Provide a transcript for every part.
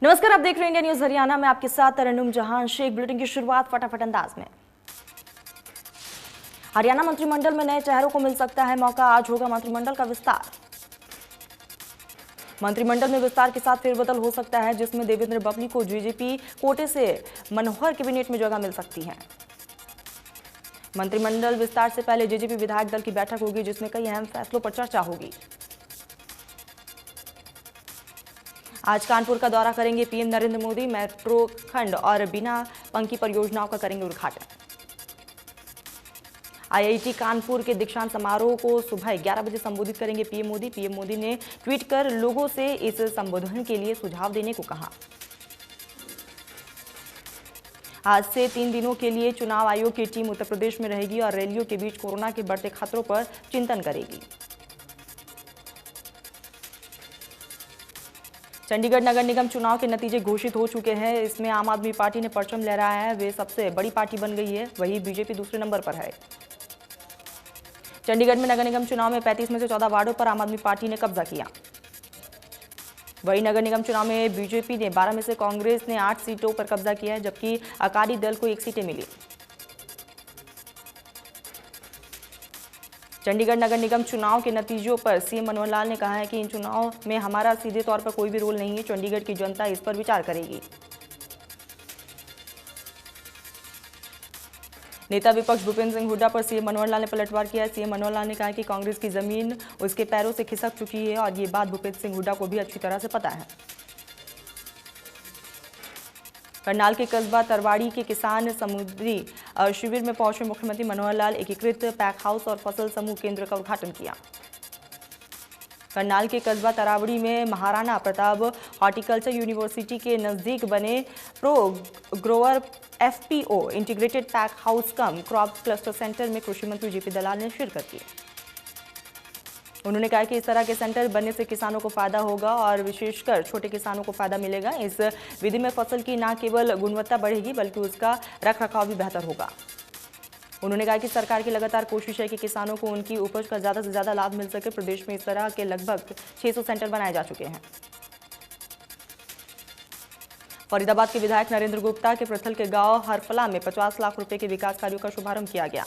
नमस्कार, आप देख रहे हैं इंडिया न्यूज हरियाणा में। आपके साथ तरन्नुम जहां शेख। बुलेटिन की शुरुआत फटाफट अंदाज में। हरियाणा मंत्रिमंडल में नए चेहरों को मिल सकता है मौका। आज होगा मंत्रिमंडल का विस्तार। मंत्रिमंडल में विस्तार के साथ फेरबदल हो सकता है, जिसमें देवेंद्र बबली को जेजेपी कोटे से मनोहर कैबिनेट में जगह मिल सकती है। मंत्रिमंडल विस्तार से पहले जेजेपी विधायक दल की बैठक होगी, जिसमें कई अहम फैसलों पर चर्चा होगी। आज कानपुर का दौरा करेंगे पीएम नरेंद्र मोदी। मेट्रो खंड और बिना पंखी परियोजनाओं का करेंगे उद्घाटन। आईआईटी कानपुर के दीक्षांत समारोह को सुबह 11 बजे संबोधित करेंगे पीएम मोदी। पीएम मोदी ने ट्वीट कर लोगों से इस संबोधन के लिए सुझाव देने को कहा। आज से 3 दिनों के लिए चुनाव आयोग की टीम उत्तर प्रदेश में रहेगी और रैलियों के बीच कोरोना के बढ़ते खतरों पर चिंतन करेगी। चंडीगढ़ नगर निगम चुनाव के नतीजे घोषित हो चुके हैं। इसमें आम आदमी पार्टी ने परचम लहराया है। वे सबसे बड़ी पार्टी बन गई है, वहीं बीजेपी दूसरे नंबर पर है। चंडीगढ़ में नगर निगम चुनाव में 35 में से 14 वार्डों पर आम आदमी पार्टी ने कब्जा किया। वहीं नगर निगम चुनाव में बीजेपी ने 12 में से कांग्रेस ने 8 सीटों पर कब्जा किया है, जबकि अकाली दल को 1 सीटें मिली। चंडीगढ़ नगर निगम चुनाव के नतीजों पर सीएम मनोहर लाल ने कहा है कि इन चुनाव में हमारा सीधे तौर पर कोई भी रोल नहीं है। चंडीगढ़ की जनता इस पर विचार करेगी। नेता विपक्ष भूपेंद्र सिंह हुड्डा पर सीएम मनोहर लाल ने पलटवार किया है। सीएम मनोहर लाल ने कहा कि कांग्रेस की जमीन उसके पैरों से खिसक चुकी है और ये बात भूपेंद्र सिंह हुड्डा को भी अच्छी तरह से पता है। करनाल के कस्बा तरवाड़ी के किसान समुद्री शिविर में पहुंचे मुख्यमंत्री मनोहर लाल। एकीकृत पैक हाउस और फसल समूह केंद्र का उद्घाटन किया। करनाल के कस्बा तरावड़ी में महाराणा प्रताप हॉर्टिकल्चर यूनिवर्सिटी के नजदीक बने pro grower FPO integrated pack house cum crop cluster centre में कृषि मंत्री जेपी दलाल ने शिरकत की। उन्होंने कहा कि इस तरह के सेंटर बनने से किसानों को फायदा होगा और विशेषकर छोटे किसानों को फायदा मिलेगा। इस विधि में फसल की न केवल गुणवत्ता बढ़ेगी, बल्कि उसका रखरखाव भी बेहतर होगा। उन्होंने कहा कि सरकार की लगातार कोशिश है कि किसानों को उनकी उपज का ज्यादा से ज्यादा लाभ मिल सके। प्रदेश में इस तरह के लगभग 600 सेंटर बनाए जा चुके हैं। फरीदाबाद के विधायक नरेंद्र गुप्ता के प्रथल के गांव हरफला में 50 लाख रुपए के विकास कार्यों का शुभारंभ किया गया।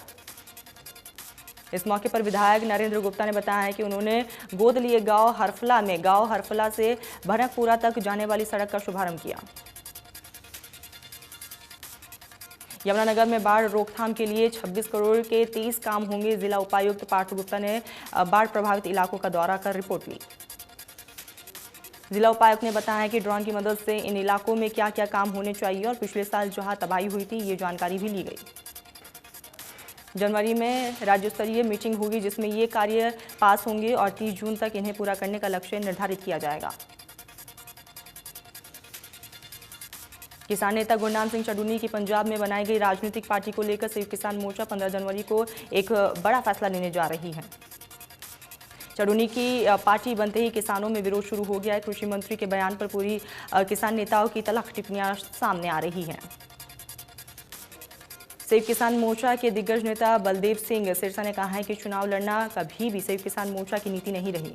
इस मौके पर विधायक नरेंद्र गुप्ता ने बताया है कि उन्होंने गोद लिए गांव हरफला में गांव हरफला से भनकपुरा तक जाने वाली सड़क का शुभारंभ किया। यमुनानगर में बाढ़ रोकथाम के लिए 26 करोड़ के 30 काम होंगे। जिला उपायुक्त पार्थ गुप्ता ने बाढ़ प्रभावित इलाकों का दौरा कर रिपोर्ट ली। जिला उपायुक्त ने बताया कि ड्रोन की मदद से इन इलाकों में क्या क्या काम होने चाहिए और पिछले साल जहां तबाही हुई थी, ये जानकारी भी ली गई। जनवरी में राज्य स्तरीय मीटिंग होगी, जिसमें ये कार्य पास होंगे और 30 जून तक इन्हें पूरा करने का लक्ष्य निर्धारित किया जाएगा। किसान नेता गुरनाम सिंह चडूनी की पंजाब में बनाई गई राजनीतिक पार्टी को लेकर संयुक्त किसान मोर्चा 15 जनवरी को एक बड़ा फैसला लेने जा रही है। चडूनी की पार्टी बनते ही किसानों में विरोध शुरू हो गया है। कृषि मंत्री के बयान पर पूरी किसान नेताओं की तल्ख टिप्पणियां सामने आ रही हैं। संयुक्त किसान मोर्चा के दिग्गज नेता बलदेव सिंह सिरसा ने कहा है कि चुनाव लड़ना कभी भी संयुक्त किसान मोर्चा की नीति नहीं रही।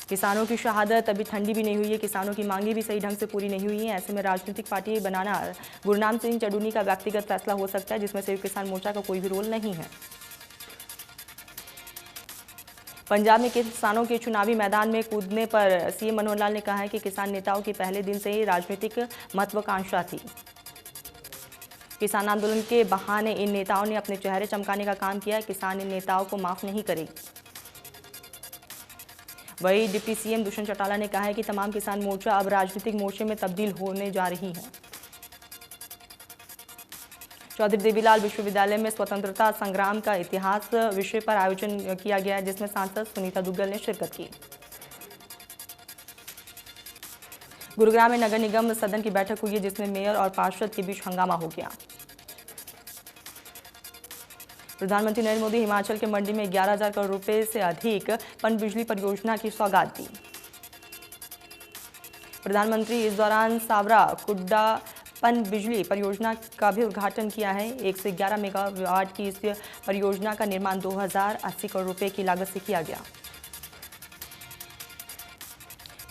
किसानों की शहादत अभी ठंडी भी नहीं हुई है। किसानों की मांगे भी सही ढंग से पूरी नहीं हुई हैं। ऐसे में राजनीतिक पार्टी बनाना गुरनाम सिंह चडूनी का व्यक्तिगत फैसला हो सकता है, जिसमें संयुक्त किसान मोर्चा का कोई भी रोल नहीं है। पंजाब में किसानों के चुनावी मैदान में कूदने पर सीएम मनोहर लाल ने कहा है कि किसान नेताओं की पहले दिन से ही राजनीतिक महत्वाकांक्षा थी। किसान आंदोलन के बहाने इन नेताओं ने अपने चेहरे चमकाने का काम किया। किसान इन नेताओं को माफ नहीं करेगी। वहीं डिप्टी सीएम दुष्यंत चौटाला ने कहा है कि तमाम किसान मोर्चा अब राजनीतिक मोर्चे में तब्दील होने जा रही है। चौधरी देवीलाल विश्वविद्यालय में स्वतंत्रता संग्राम का इतिहास विषय पर आयोजन किया गया, जिसमें सांसद सुनीता दुग्गल ने शिरकत की। गुरुग्राम में नगर निगम सदन की बैठक हुई, जिसमें मेयर और पार्षद के बीच हंगामा हो गया। प्रधानमंत्री नरेंद्र मोदी हिमाचल के मंडी में 11,000 करोड़ रुपए से अधिक पनबिजली परियोजना की सौगात दी। प्रधानमंत्री इस दौरान सावरा कुड्डा पनबिजली परियोजना का भी उद्घाटन किया है। 1 से 11 मेगावाट की इस परियोजना का निर्माण 2080 करोड़ रुपए की लागत से किया गया।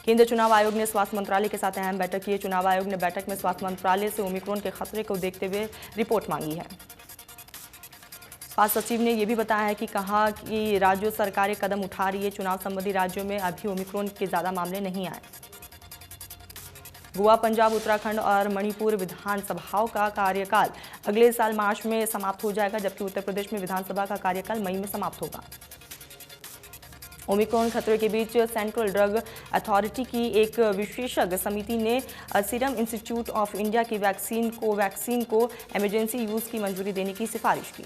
केंद्रीय चुनाव आयोग ने स्वास्थ्य मंत्रालय के साथ अहम बैठक की है। चुनाव आयोग ने बैठक में स्वास्थ्य मंत्रालय से ओमिक्रॉन के खतरे को देखते हुए रिपोर्ट मांगी है। स्वास्थ्य सचिव ने यह भी बताया है कि कहा कि राज्य सरकारें कदम उठा रही है। चुनाव संबंधी राज्यों में अभी ओमिक्रॉन के ज्यादा मामले नहीं आए। गोवा, पंजाब, उत्तराखंड और मणिपुर विधानसभाओं का कार्यकाल अगले साल मार्च में समाप्त हो जाएगा, जबकि उत्तर प्रदेश में विधानसभा का कार्यकाल मई में समाप्त होगा। ओमिक्रॉन खतरे के बीच सेंट्रल ड्रग अथॉरिटी की एक विशेषज्ञ समिति ने सीरम इंस्टीट्यूट ऑफ इंडिया की वैक्सीन को इमरजेंसी यूज की मंजूरी देने की सिफारिश की।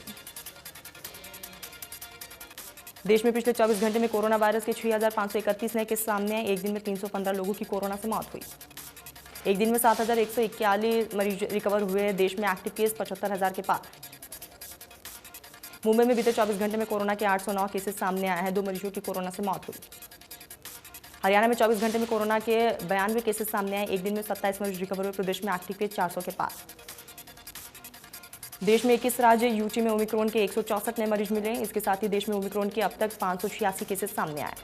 देश में पिछले 24 घंटे में कोरोना वायरस के 6,531 नए केस सामने आए। एक दिन में 315 लोगों की कोरोना से मौत हुई। एक दिन में 7,141 मरीज रिकवर हुए। देश में एक्टिव केस 75,000 के पार। मुंबई में बीते 24 घंटे में कोरोना के 809 केसेस सामने आए हैं। 2 मरीजों की कोरोना से मौत हुई। हरियाणा में 24 घंटे में कोरोना के 92 केसेस सामने आए। एक दिन में 27 मरीज रिकवर हुए। प्रदेश में एक्टिव केस 400 के पार। देश में 21 राज्य यूटी में ओमिक्रॉन के 164 नए मरीज मिले। इसके साथ ही देश में ओमिक्रॉन के अब तक 586 केसेस सामने आए।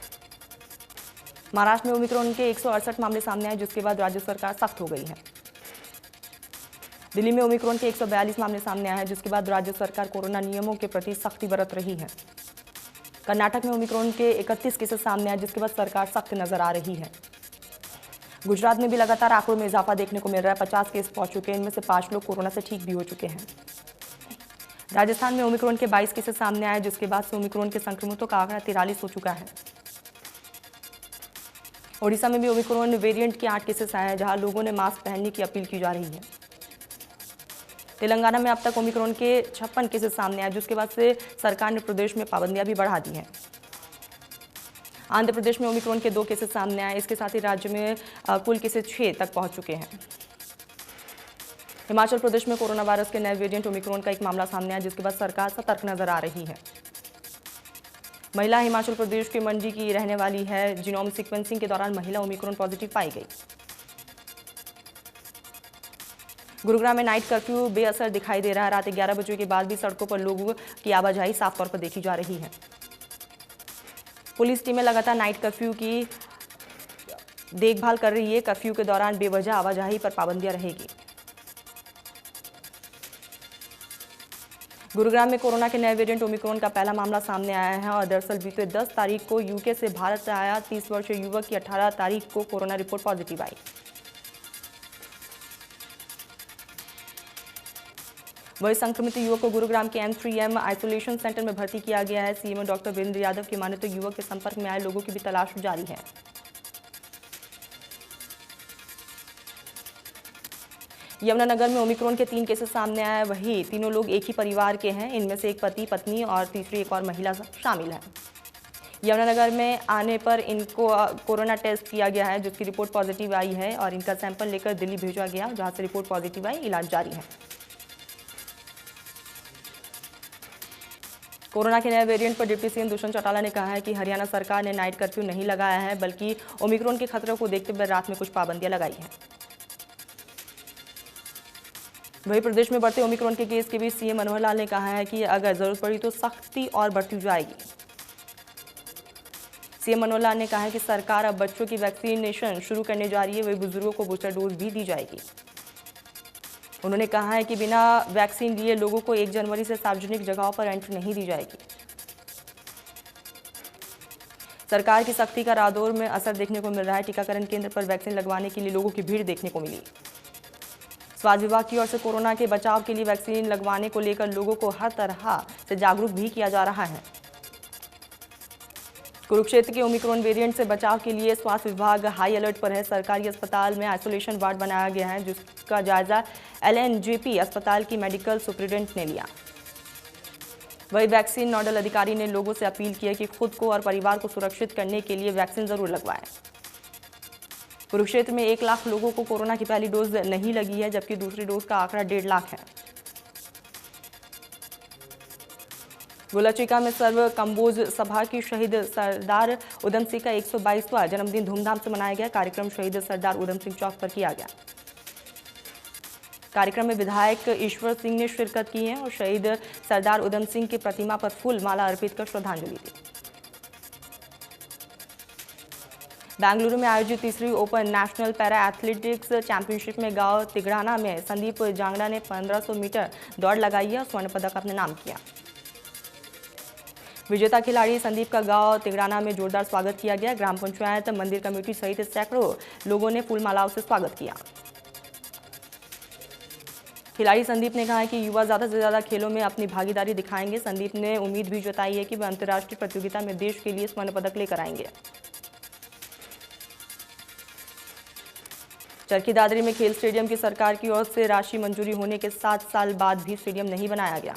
महाराष्ट्र में ओमिक्रॉन के 168 मामले सामने आए, जिसके बाद राज्य सरकार सख्त हो गई है। दिल्ली में ओमिक्रॉन के 142 मामले सामने आए हैं, जिसके बाद राज्य सरकार कोरोना नियमों के प्रति सख्ती बरत रही है। कर्नाटक में ओमिक्रॉन के 31 केसेस सामने आए, जिसके बाद सरकार सख्त नजर आ रही है। गुजरात में भी लगातार आंकड़ों में इजाफा देखने को मिल रहा है। 50 केस पहुंच चुके हैं। इनमें से 5 लोग कोरोना से ठीक भी हो चुके हैं। राजस्थान में ओमिक्रॉन के 22 केसेस सामने आए, जिसके बाद से ओमिक्रॉन के संक्रमितों का आंकड़ा 43 हो चुका है। ओडिशा में भी ओमिक्रॉन वेरिएंट के 8 केसेस आए हैं, जहां लोगों ने मास्क पहनने की अपील की जा रही है। तेलंगाना में अब तक ओमिक्रॉन के 56 केसेस सामने आए, जिसके बाद से सरकार ने प्रदेश में पाबंदियां भी बढ़ा दी हैं। आंध्र प्रदेश में ओमिक्रॉन के 2 केसेस सामने आए। इसके साथ ही राज्य में कुल केसेस 6 तक पहुंच चुके हैं। हिमाचल प्रदेश में कोरोना वायरस के नए वेरिएंट ओमिक्रॉन का एक मामला सामने आया, जिसके बाद सरकार सतर्क नजर आ रही है। महिला हिमाचल प्रदेश के मंडी की रहने वाली है। जीनोम सीक्वेंसिंग के दौरान महिला ओमिक्रॉन पॉजिटिव पाई गई। गुरुग्राम में नाइट कर्फ्यू बेअसर दिखाई दे रहा है। रात 11 बजे के बाद भी सड़कों पर लोगों की आवाजाही साफ तौर पर देखी जा रही है। पुलिस टीमें लगातार नाइट कर्फ्यू की देखभाल कर रही है। कर्फ्यू के दौरान बेवजह आवाजाही पर पाबंदियां रहेगी। गुरुग्राम में कोरोना के नए वेरिएंट ओमिक्रॉन का पहला मामला सामने आया है और दरअसल बीते 10 तारीख को यूके से भारत से आया 30 वर्षीय युवक की 18 तारीख को कोरोना रिपोर्ट पॉजिटिव आई। वही संक्रमित युवक को गुरुग्राम के M3M आइसोलेशन सेंटर में भर्ती किया गया है। सीएम डॉक्टर वीरेंद्र यादव की माने तो युवक के संपर्क में आए लोगों की भी तलाश जारी है। यमुनानगर में ओमिक्रॉन के 3 केसेस सामने आए। वही तीनों लोग एक ही परिवार के हैं। इनमें से एक पति पत्नी और तीसरी एक और महिला शामिल है। यमुनानगर में आने पर इनको कोरोना टेस्ट किया गया है, जिसकी रिपोर्ट पॉजिटिव आई है और इनका सैंपल लेकर दिल्ली भेजा गया, जहां से रिपोर्ट पॉजिटिव आई। इलाज जारी है। कोरोना के नए वेरिएंट पर डिप्टी सीएम दुष्यंत चौटाला ने कहा है कि हरियाणा सरकार ने नाइट कर्फ्यू नहीं लगाया है, बल्कि ओमिक्रॉन के खतरे को देखते हुए रात में कुछ पाबंदियां लगाई हैं। वहीं प्रदेश में बढ़ते ओमिक्रॉन के केस के बीच सीएम मनोहर लाल ने कहा है कि अगर जरूरत पड़ी तो सख्ती और बढ़ती जाएगी। सीएम मनोहर लाल ने कहा है कि सरकार अब बच्चों की वैक्सीनेशन शुरू करने जा रही है। वहीं बुजुर्गों को बूस्टर डोज भी दी जाएगी। उन्होंने कहा है कि बिना वैक्सीन लिए लोगों को 1 जनवरी से सार्वजनिक जगहों पर एंट्री नहीं दी जाएगी। सरकार की सख्ती का रादौर में असर देखने को मिल रहा है। टीकाकरण केंद्र पर वैक्सीन लगवाने के लिए लोगों की भीड़ देखने को मिली। स्वास्थ्य विभाग की ओर से कोरोना के बचाव के लिए वैक्सीन लगवाने को लेकर लोगों को हर तरह से जागरूक भी किया जा रहा है। कुरुक्षेत्र के ओमिक्रॉन वेरिएंट से बचाव के लिए स्वास्थ्य विभाग हाई अलर्ट पर है। सरकारी अस्पताल में आइसोलेशन वार्ड बनाया गया है, जिसका जायजा LNJP अस्पताल की मेडिकल सुपरिटेंडेंट ने लिया। वही वैक्सीन नोडल अधिकारी ने लोगों से अपील की है कि खुद को और परिवार को सुरक्षित करने के लिए वैक्सीन जरूर लगवाएं। कुरुक्षेत्र में 1 लाख लोगों को कोरोना की पहली डोज नहीं लगी है, जबकि दूसरी डोज का आंकड़ा 1.5 लाख है। गुलाचिका में सर्व कंबोज सभा की शहीद सरदार उधम सिंह का 122वां जन्मदिन धूमधाम से मनाया गया। कार्यक्रम शहीद सरदार उधम सिंह चौक पर किया गया। कार्यक्रम में विधायक ईश्वर सिंह ने शिरकत की है और शहीद सरदार उधम सिंह की प्रतिमा पर फूल माला अर्पित कर श्रद्धांजलि दी। बेंगलुरु में आयोजित तीसरी open national para athletics championship में गांव तिगड़ाना में संदीप जांगड़ा ने 1500 मीटर दौड़ लगाई है और स्वर्ण पदक अपने नाम किया। विजेता खिलाड़ी संदीप का गांव तिगड़ाना में जोरदार स्वागत किया गया। ग्राम पंचायत, मंदिर कमेटी सहित सैकड़ों लोगों ने फूल मालाओं से स्वागत किया। खिलाड़ी संदीप ने कहा है कि युवा ज़्यादा से ज़्यादा खेलों में अपनी भागीदारी दिखाएंगे। संदीप ने उम्मीद भी जताई है कि वह अंतर्राष्ट्रीय प्रतियोगिता में देश के लिए स्वर्ण पदक लेकर आएंगे। चरखी दादरी में खेल स्टेडियम की सरकार की ओर से राशि मंजूरी होने के 7 साल बाद भी स्टेडियम नहीं बनाया गया।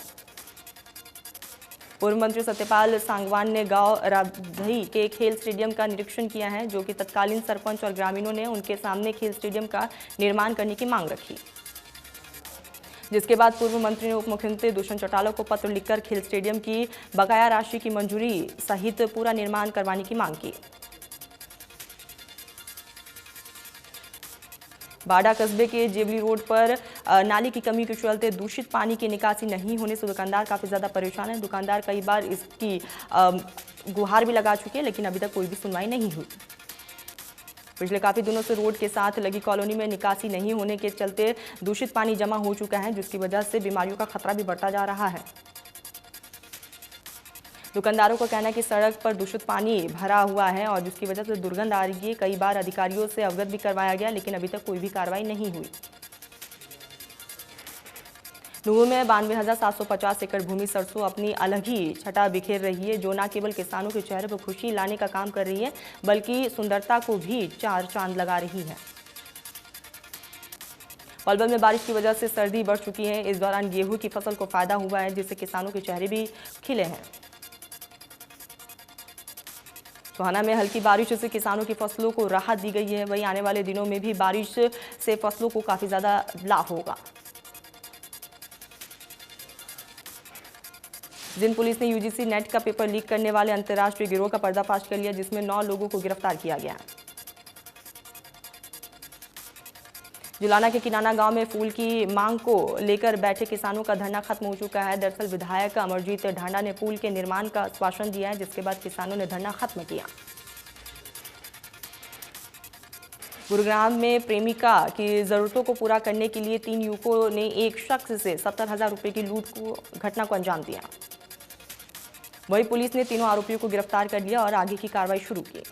पूर्व मंत्री सत्यपाल सांगवान ने गांव राबधई के खेल स्टेडियम का निरीक्षण किया है, जो कि तत्कालीन सरपंच और ग्रामीणों ने उनके सामने खेल स्टेडियम का निर्माण करने की मांग रखी, जिसके बाद पूर्व मंत्री ने उप मुख्यमंत्री दुष्यंत चौटाला को पत्र लिखकर खेल स्टेडियम की बकाया राशि की मंजूरी सहित पूरा निर्माण करवाने की मांग की। बाड़ा कस्बे के जेवली रोड पर नाली की कमी के चलते दूषित पानी की निकासी नहीं होने से दुकानदार काफ़ी ज़्यादा परेशान है। दुकानदार कई बार इसकी गुहार भी लगा चुके हैं, लेकिन अभी तक कोई भी सुनवाई नहीं हुई। पिछले काफ़ी दिनों से रोड के साथ लगी कॉलोनी में निकासी नहीं होने के चलते दूषित पानी जमा हो चुका है, जिसकी वजह से बीमारियों का खतरा भी बढ़ता जा रहा है। दुकानदारों का कहना है कि सड़क पर दूषित पानी भरा हुआ है और जिसकी वजह से दुर्गंध आ रही है। कई बार अधिकारियों से अवगत भी करवाया गया, लेकिन अभी तक कोई भी कार्रवाई नहीं हुई। नूहू में 92,750 एकड़ भूमि सरसों अपनी अलग ही छटा बिखेर रही है, जो न केवल किसानों के चेहरे पर खुशी लाने का काम कर रही है, बल्कि सुंदरता को भी चार चांद लगा रही है। पलवल में बारिश की वजह से सर्दी बढ़ चुकी है। इस दौरान गेहूं की फसल को फायदा हुआ है, जिससे किसानों के चेहरे भी खिले हैं। सोहाना में हल्की बारिश से किसानों की फसलों को राहत दी गई है। वहीं आने वाले दिनों में भी बारिश से फसलों को काफी ज्यादा लाभ होगा। जिन पुलिस ने यूजीसी नेट का पेपर लीक करने वाले अंतर्राष्ट्रीय गिरोह का पर्दाफाश कर लिया, जिसमें 9 लोगों को गिरफ्तार किया गया। जुलाना के किनाना गांव में फूल की मांग को लेकर बैठे किसानों का धरना खत्म हो चुका है। दरअसल विधायक अमरजीत ढांडा ने पुल के निर्माण का आश्वासन दिया है, जिसके बाद किसानों ने धरना खत्म किया। गुरुग्राम में प्रेमिका की जरूरतों को पूरा करने के लिए 3 युवकों ने एक शख्स से 70,000 रुपए की लूट को घटना को अंजाम दिया। वहीं पुलिस ने तीनों आरोपियों को गिरफ्तार कर लिया और आगे की कार्रवाई शुरू की।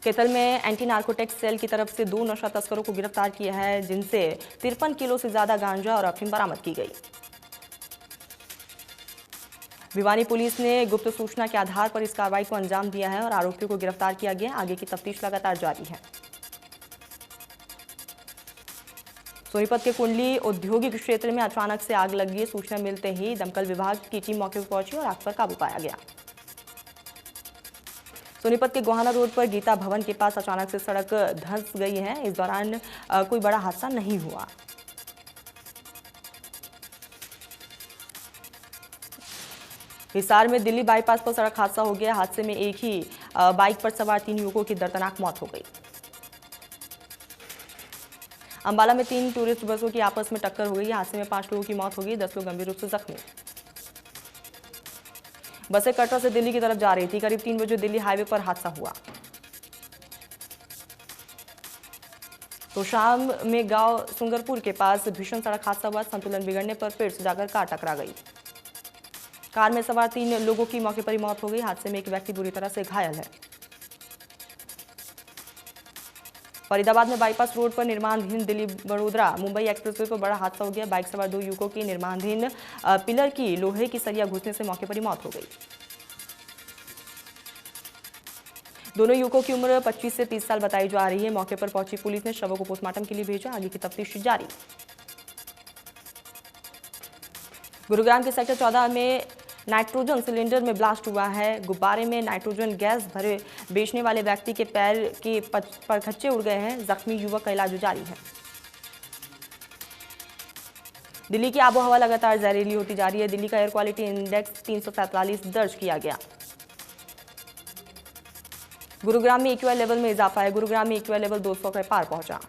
केतल में एंटी नार्कोटिक्स सेल की तरफ से 2 नशा तस्करों को गिरफ्तार किया है, जिनसे 53 किलो से ज्यादा गांजा और अफीम बरामद की गई। भिवानी पुलिस ने गुप्त सूचना के आधार पर इस कार्रवाई को अंजाम दिया है और आरोपियों को गिरफ्तार किया गया। आगे की तफ्तीश लगातार जारी है। सोनीपत के कुंडली औद्योगिक क्षेत्र में अचानक से आग लगी। सूचना मिलते ही दमकल विभाग की टीम मौके पर पहुंची और आग पर काबू पाया गया। सोनीपत के गोहाना रोड पर गीता भवन के पास अचानक से सड़क धंस गई है। इस दौरान कोई बड़ा हादसा नहीं हुआ। हिसार में दिल्ली बाईपास पर सड़क हादसा हो गया। हादसे में एक ही बाइक पर सवार 3 युवकों की दर्दनाक मौत हो गई। अंबाला में 3 टूरिस्ट बसों की आपस में टक्कर हो गई। हादसे में 5 लोगों की मौत हो गई, 10 लोग गंभीर रूप से जख्मी। बसें कटरा से दिल्ली की तरफ जा रही थी। करीब 3 बजे दिल्ली हाईवे पर हादसा हुआ। तो शाम में गांव सुंगरपुर के पास भीषण सड़क हादसा हुआ। संतुलन बिगड़ने पर पेड़ से जाकर कार टकरा गई। कार में सवार 3 लोगों की मौके पर ही मौत हो गई। हादसे में एक व्यक्ति बुरी तरह से घायल है। फरीदाबाद में बाईपास रोड पर निर्माणाधीन दिल्ली बड़ोदरा मुंबई एक्सप्रेसवे पर बड़ा हादसा हो गया। बाइक सवार 2 युवकों की निर्माणाधीन पिलर की लोहे की सरिया घुसने से मौके पर ही मौत हो गई। दोनों युवकों की उम्र 25 से 30 साल बताई जा रही है। मौके पर पहुंची पुलिस ने शवों को पोस्टमार्टम के लिए भेजा। आगे की तफ्तीश जारी। गुरुग्राम के सेक्टर 14 में नाइट्रोजन सिलेंडर में ब्लास्ट हुआ है। गुब्बारे में नाइट्रोजन गैस भरे बेचने वाले व्यक्ति के पैर के परखच्चे उड़ गए हैं। जख्मी युवक का इलाज जारी है। दिल्ली की आबोहवा लगातार जहरीली होती जा रही है। दिल्ली का एयर क्वालिटी इंडेक्स 347 दर्ज किया गया। गुरुग्राम में एक्यूआई लेवल में इजाफा है। गुरुग्राम में एक्यूआई लेवल 200 के पार पहुंचा।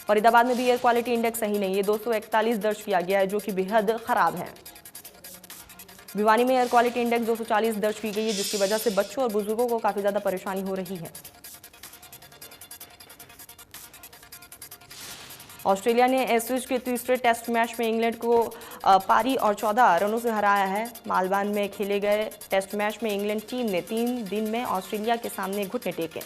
फरीदाबाद में भी एयर क्वालिटी इंडेक्स सही नहीं है। 241 दर्ज किया गया है, जो कि बेहद खराब है। भिवानी में एयर क्वालिटी इंडेक्स 240 दर्ज की गई है, जिसकी वजह से बच्चों और बुजुर्गों को काफ़ी ज़्यादा परेशानी हो रही है। ऑस्ट्रेलिया ने एशेज के तीसरे टेस्ट मैच में इंग्लैंड को पारी और 14 रनों से हराया है। मेलबर्न में खेले गए टेस्ट मैच में इंग्लैंड टीम ने 3 दिन में ऑस्ट्रेलिया के सामने घुटने टेके।